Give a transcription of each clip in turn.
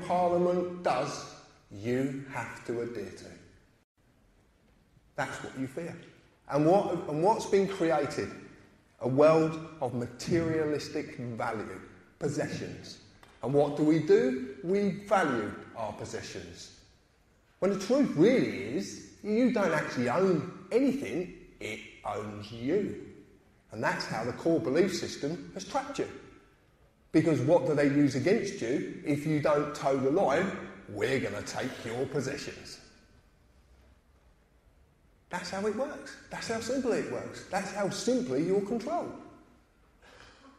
Parliament does, you have to adhere to. That's what you fear. And what's been created? A world of materialistic value, possessions. And what do? We value our possessions. When the truth really is, you don't actually own anything, it owns you. And that's how the core belief system has trapped you. Because what do they use against you? If you don't toe the line, we're going to take your possessions. That's how it works. That's how simply it works. That's how simply you're controlled.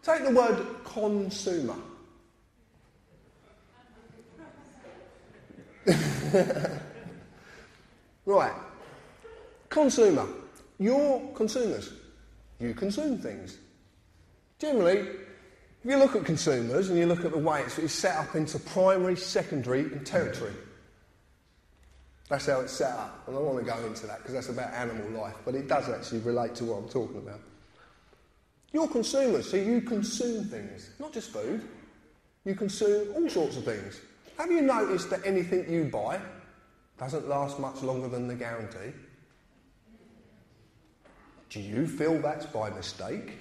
Take the word consumer. Right. Consumer. You're consumers. You consume things. Generally, if you look at consumers and you look at the way it's set up into primary, secondary and tertiary. That's how it's set up. And I don't want to go into that because that's about animal life, but it does actually relate to what I'm talking about. You're consumers, so you consume things. Not just food. You consume all sorts of things. Have you noticed that anything you buy doesn't last much longer than the guarantee? Do you feel that's by mistake?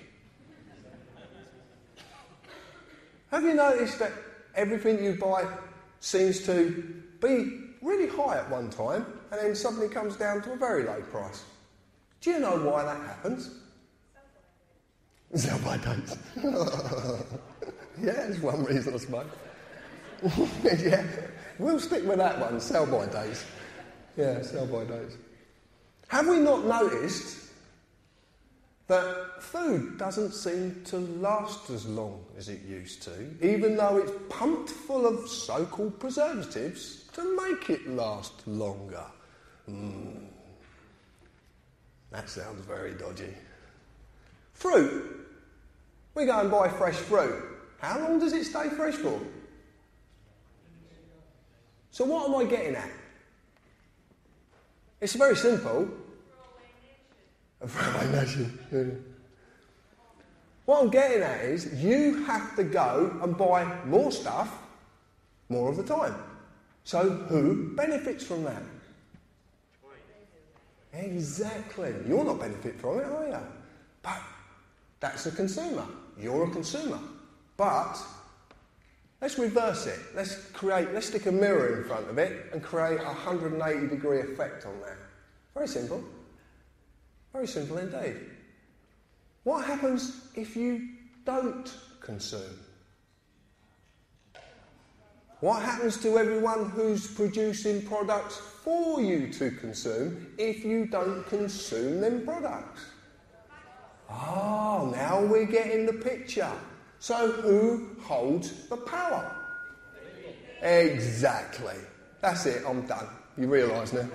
Have you noticed that everything you buy seems to be really high at one time and then suddenly comes down to a very low price? Do you know why that happens? Sell by dates. Yeah, that's one reason I smoke. Yeah, we'll stick with that one, sell by days. Yeah, sell by days. Have we not noticed that food doesn't seem to last as long as it used to, even though it's pumped full of so-called preservatives to make it last longer? That sounds very dodgy. Fruit. We go and buy fresh fruit. How long does it stay fresh for? So what am I getting at? It's very simple. A throwaway nation. Yeah. What I'm getting at is you have to go and buy more stuff more of the time. So who benefits from that? Exactly. You're not benefit from it, are you? But that's a consumer. You're a consumer. But let's reverse it. Let's stick a mirror in front of it and create a 180-degree effect on that. Very simple. Very simple indeed. What happens if you don't consume? What happens to everyone who's producing products for you to consume if you don't consume them products? Oh, now we're getting the picture. So who holds the power? Exactly. That's it, I'm done. You realise now?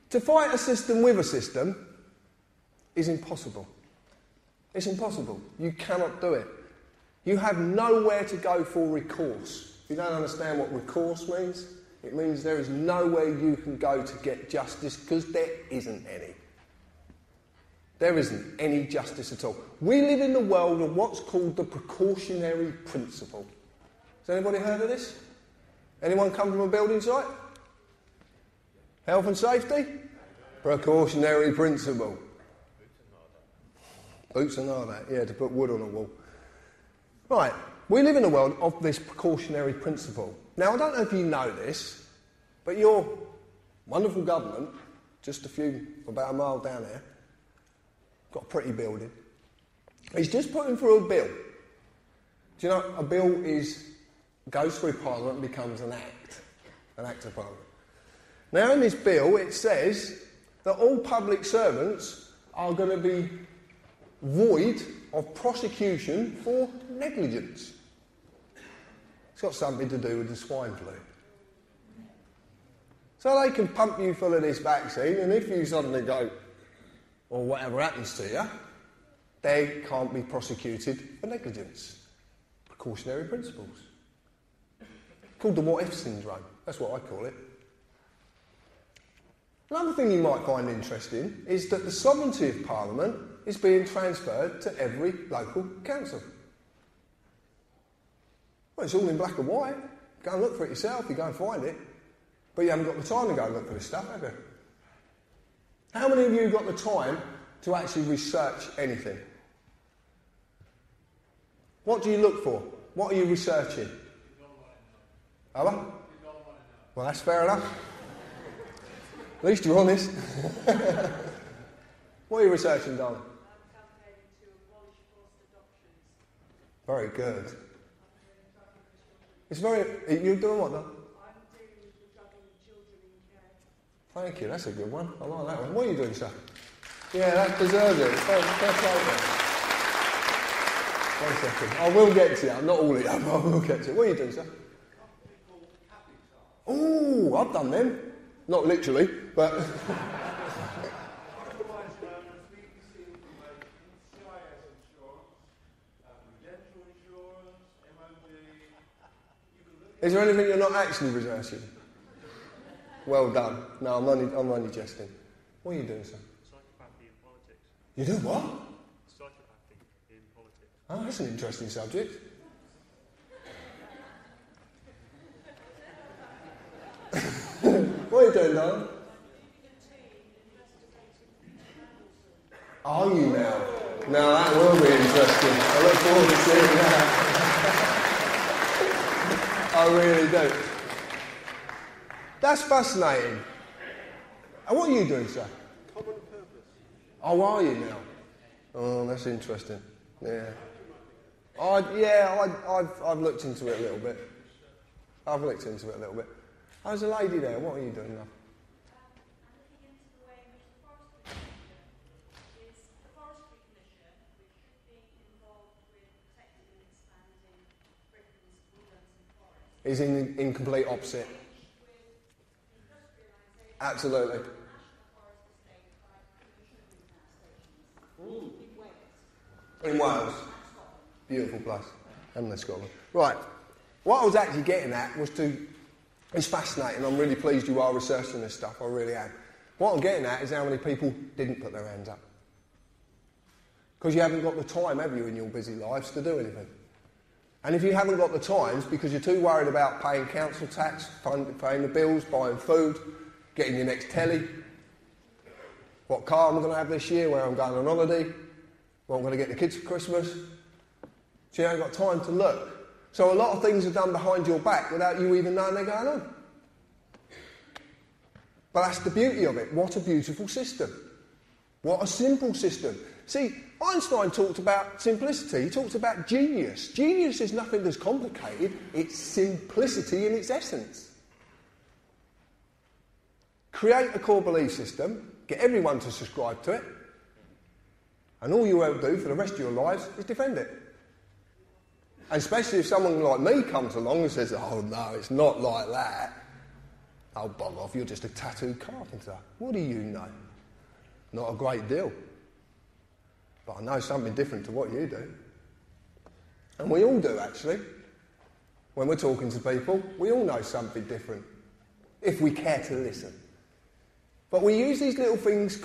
To fight a system with a system is impossible. It's impossible. You cannot do it. You have nowhere to go for recourse. If you don't understand what recourse means, it means there is nowhere you can go to get justice because there isn't any. There isn't any justice at all. We live in the world of what's called the precautionary principle. Has anybody heard of this? Anyone come from a building site? Health and safety? Precautionary principle. Boots and all that, yeah, to put wood on a wall. Right, we live in a world of this precautionary principle. Now, I don't know if you know this, but your wonderful government, just about a mile down there, got a pretty building. He's just putting through a bill. Do you know, a bill goes through Parliament and becomes an act of Parliament. Now, in this bill, it says that all public servants are going to be void of prosecution for negligence. It's got something to do with the swine flu. So they can pump you full of this vaccine, and if you suddenly go, or whatever happens to you, they can't be prosecuted for negligence. Precautionary principles. Called the what-if syndrome. That's what I call it. Another thing you might find interesting is that the sovereignty of Parliament is being transferred to every local council. Well, it's all in black and white. Go and look for it yourself, you go and find it. But you haven't got the time to go and look for this stuff, have you? How many of you got the time to actually research anything? What do you look for? What are you researching? Have I? Well, that's fair enough. At least you're honest. What are you researching, darling? I'm campaigning to abolish forced adoptions. Very good. It's very... You're doing what, though? I'm dealing with juggling children in care. Thank you, that's a good one. I like that one. What are you doing, sir? Yeah, that deserves it. Fair play there. 1 second. I will get to you. Not all of you, but I will get to you. What are you doing, sir? Oh, I've done them. Not literally, but... Is there anything you're not actually researching? Well done. No, I'm only jesting. What are you doing, sir? Psychopathy in politics. You do what? Psychopathy in politics. Oh, that's an interesting subject. What are you doing, darling? Are you now? Now that will be interesting. I look forward to seeing that. I really do. That's fascinating. And what are you doing, sir? Common purpose. Oh, are you now? Oh, that's interesting. Yeah. I've looked into it a little bit. There's a lady there. What are you doing, love? I'm looking into the way in which the Forestry Commission is the Forestry Commission, which should be involved with protecting and expanding Britain's woodlands and forests. Is in complete opposite. Absolutely. In Wales. Beautiful place. And in Scotland. Right. What I was actually getting at was it's fascinating. I'm really pleased you are researching this stuff. I really am. What I'm getting at is how many people didn't put their hands up. Because you haven't got the time, have you, in your busy lives to do anything. And if you haven't got the times because you're too worried about paying council tax, paying the bills, buying food, getting your next telly, what car am I going to have this year, where I'm going on holiday, what I'm going to get the kids for Christmas. So you haven't got time to look. So a lot of things are done behind your back without you even knowing they're going on. But that's the beauty of it. What a beautiful system. What a simple system. See, Einstein talked about simplicity. He talked about genius. Genius is nothing that's complicated. It's simplicity in its essence. Create a core belief system, get everyone to subscribe to it, and all you will do for the rest of your lives is defend it. And especially if someone like me comes along and says, oh no, it's not like that. Oh, bog off, you're just a tattooed carpenter. What do you know? Not a great deal. But I know something different to what you do. And we all do, actually. When we're talking to people, we all know something different, if we care to listen. But we use these little things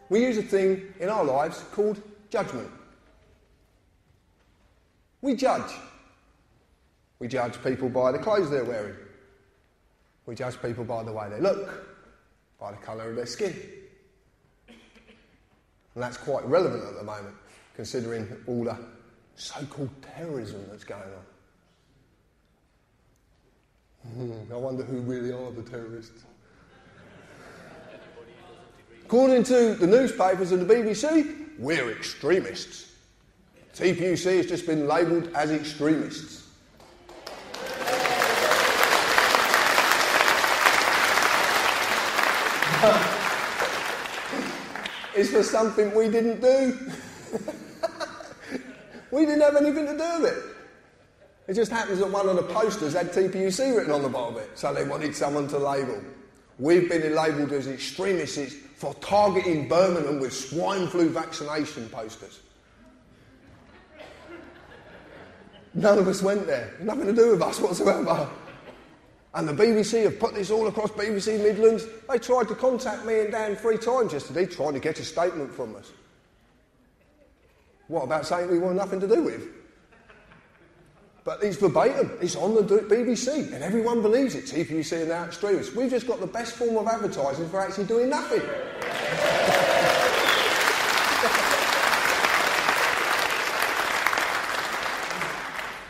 we use a thing in our lives called judgment. We judge. We judge people by the clothes they're wearing. We judge people by the way they look, by the colour of their skin. And that's quite relevant at the moment, considering all the so-called terrorism that's going on. I wonder who really are the terrorists. According to the newspapers and the BBC, we're extremists. TPUC has just been labelled as extremists. It's for something we didn't do. We didn't have anything to do with it. It just happens that one of the posters had TPUC written on the bottom of it, so they wanted someone to label. We've been labelled as extremists for targeting Birmingham with swine flu vaccination posters. None of us went there. Nothing to do with us whatsoever. And the BBC have put this all across BBC Midlands. They tried to contact me and Dan 3 times yesterday trying to get a statement from us. What about something we want nothing to do with? But it's verbatim. It's on the BBC, and everyone believes it. TPUC are now extremists. We've just got the best form of advertising for actually doing nothing.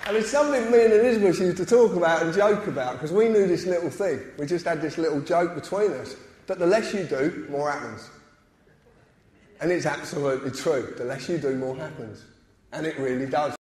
And it's something me and Elizabeth used to talk about and joke about, because we knew this little thing. We just had this little joke between us, that the less you do, more happens. And it's absolutely true. The less you do, more happens. And it really does.